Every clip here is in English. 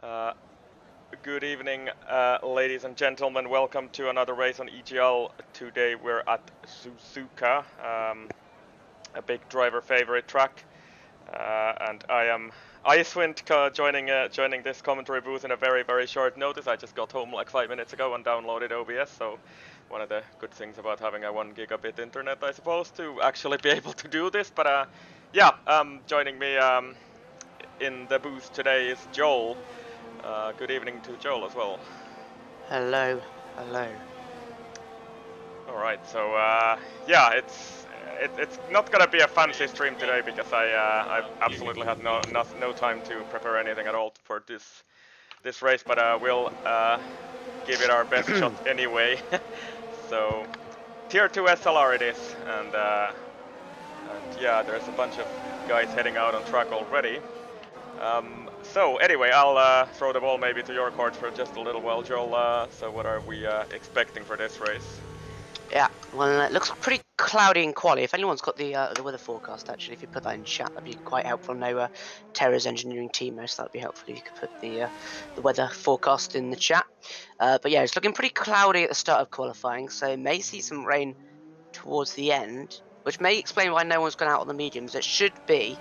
Uh, Good evening, ladies and gentlemen. Welcome to another race on EGL. Today we're at Suzuka, a big driver favorite track, and I am Icewind joining this commentary booth in a very short notice. I just got home like 5 minutes ago and downloaded OBS, so one of the good things about having a 1 gigabit internet, I suppose, to actually be able to do this. But yeah, joining me in the booth today is Joel. Good evening to Joel as well. Hello. All right, so yeah, it's not gonna be a fancy stream today because I absolutely had no time to prepare anything at all for this race, but we'll give it our best shot anyway. So tier 2 SLR it is, and yeah, there's a bunch of guys heading out on track already. So anyway, I'll throw the ball maybe to your court for just a little while, Joel. So what are we expecting for this race? Yeah, well, it looks pretty cloudy and quali. If anyone's got the weather forecast, actually, if you put that in chat, that'd be quite helpful. No, Terra's engineering team, so that'd be helpful if you could put the weather forecast in the chat. But yeah, it's looking pretty cloudy at the start of qualifying, so may see some rain towards the end, which may explain why no one's gone out on the mediums. It should be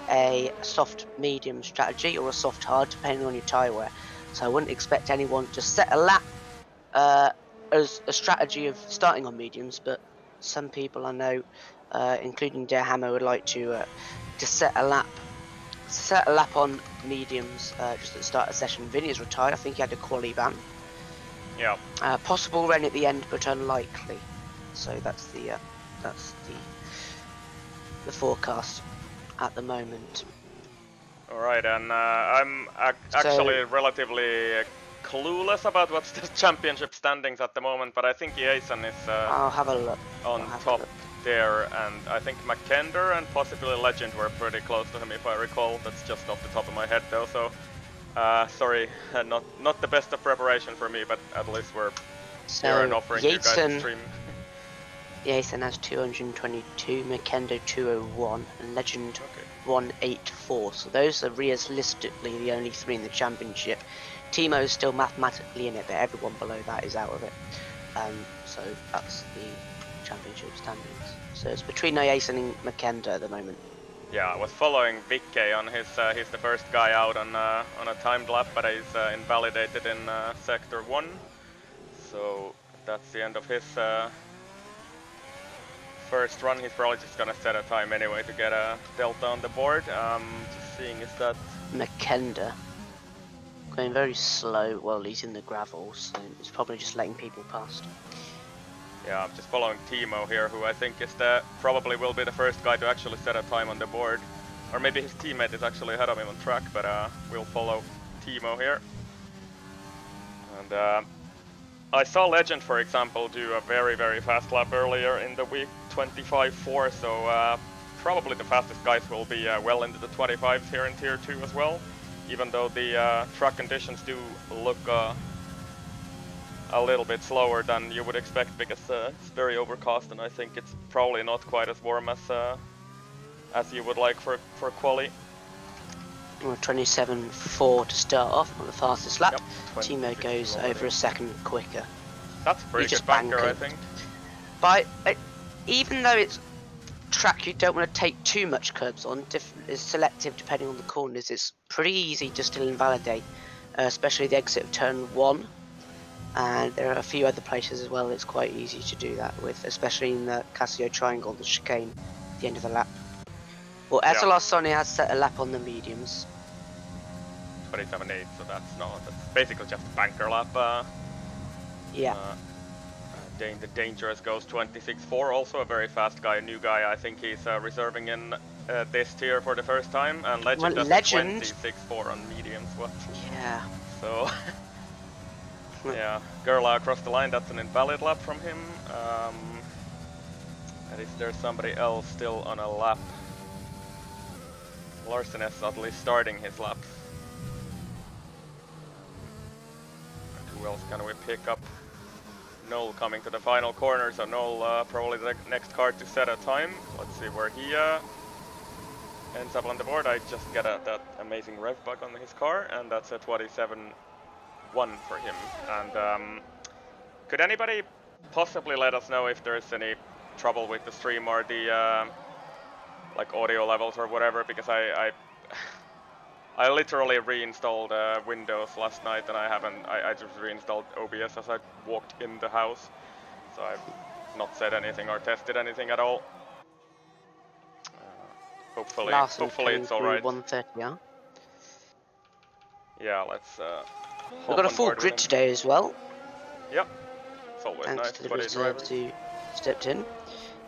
a soft medium strategy or a soft hard, depending on your tyre wear. So I wouldn't expect anyone to set a lap as a strategy of starting on mediums, but some people I know, including Der Hammer, would like to set a lap on mediums just at the start of the session. Vinny's retired. I think he had a quali ban. Yeah. Possible rain at the end, but unlikely. So that's the forecast at the moment. All right, and I'm actually relatively clueless about what's the championship standings at the moment, but I think Jason is I'll have a look. on top there, and I think McKender and possibly Legend were pretty close to him if I recall. That's just off the top of my head though, so sorry, not the best of preparation for me, but at least we're here and offering you guys a stream. Jason has 222, McKender 201, and Legend 184. So those are realistically the only three in the championship. Timo is still mathematically in it, but everyone below that is out of it. So that's the championship standings. So it's between Jason and McKender at the moment. Yeah, I was following Vicky on his. He's the first guy out on a timed lap, but he's invalidated in sector 1. So that's the end of his first run. He's probably just gonna set a time anyway to get a delta on the board. Just seeing is that McKender going very slow. Well, he's in the gravel, so it's probably just letting people past. Yeah, I'm just following Timo here, who I think is probably will be the first guy to actually set a time on the board, or maybe his teammate is actually ahead of him on track. But we'll follow Timo here. And I saw Legend, for example, do a very fast lap earlier in the week, 25.4, so probably the fastest guys will be well into the 25s here in Tier 2 as well, even though the track conditions do look a little bit slower than you would expect, because it's very overcast, and I think it's probably not quite as warm as you would like for quali. 27.4 to start off on the fastest lap. Yep, Timo goes over a second quicker. That's a pretty good banker, I think. But even though it's track you don't want to take too much curbs on, it's selective depending on the corners. It's pretty easy to still invalidate, especially the exit of turn 1. And there are a few other places as well it's quite easy to do that with, especially in the Casio Triangle, the chicane at the end of the lap. Well, SLR Sonny has set a lap on the mediums. 27.8, so that's basically just a banker lap. Yeah. The Dangerous goes 26.4, also a very fast guy, a new guy. I think he's reserving in this tier for the first time, and Legend does 26.4 on mediums. What? Yeah. So, yeah, Gerla across the line, that's an invalid lap from him. And is there somebody else still on a lap? Larsen is at least starting his lap. And who else can we pick up? Noel coming to the final corner, so Noel probably the next car to set a time. Let's see where he ends up on the board, I just get that amazing rev bug on his car, and that's a 27-1 for him. And could anybody possibly let us know if there's any trouble with the stream or the like audio levels or whatever? Because I literally reinstalled Windows last night, and I just reinstalled OBS as I walked in the house, so I've not said anything or tested anything at all. Hopefully it's alright. 130, yeah. Yeah, let's We've got a full grid today as well. Yep. It's always Thanks nice to the for the reserves drivers. who stepped in.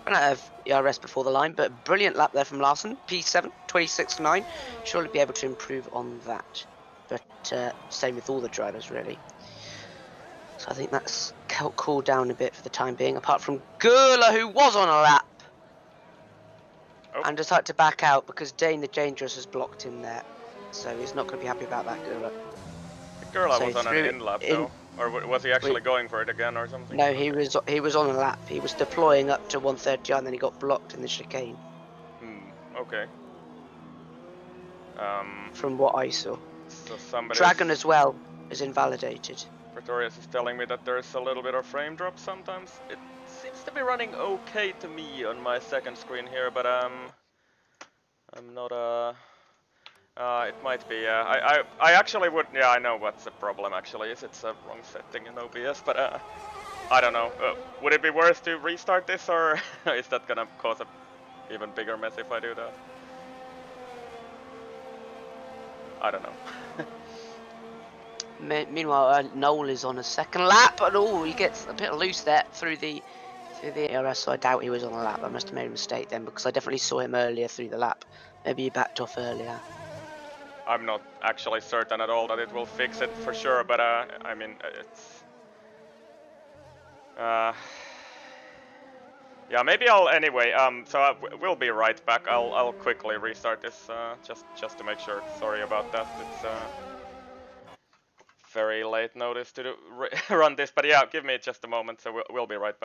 Ran out of ERS before the line, but brilliant lap there from Larson. P7, 26.9. Surely be able to improve on that. But same with all the drivers, really. So I think that's cooled down a bit for the time being, apart from Gurla, who was on a lap. Oh. And decided to back out because Dane the Dangerous has blocked him there. So he's not going to be happy about that, Gurla. Gurla was on an in-lap though, or was he actually going for it again or something? No, he was on a lap. He was deploying up to 130 and then he got blocked in the chicane. Okay. From what I saw. So Dragon as well is invalidated. Pretorius is telling me that there's a little bit of frame drop sometimes. It seems to be running okay to me on my second screen here, but I'm not it might be. I actually would. Yeah, I know what's the problem actually. Is it's a wrong setting in OBS, but I don't know. Would it be worth to restart this, or is that gonna cause a even bigger mess if I do that? I don't know. Meanwhile, Noel is on a second lap, and he gets a bit loose there through the ERS. So I doubt he was on a lap. I must have made a mistake then because I definitely saw him earlier through the lap. Maybe he backed off earlier. I'm not actually certain at all that it will fix it for sure, but I mean it's yeah, maybe I'll anyway. So we'll be right back. I'll quickly restart this just to make sure. Sorry about that. It's very late notice to run this, but yeah, give me just a moment. So we'll be right back.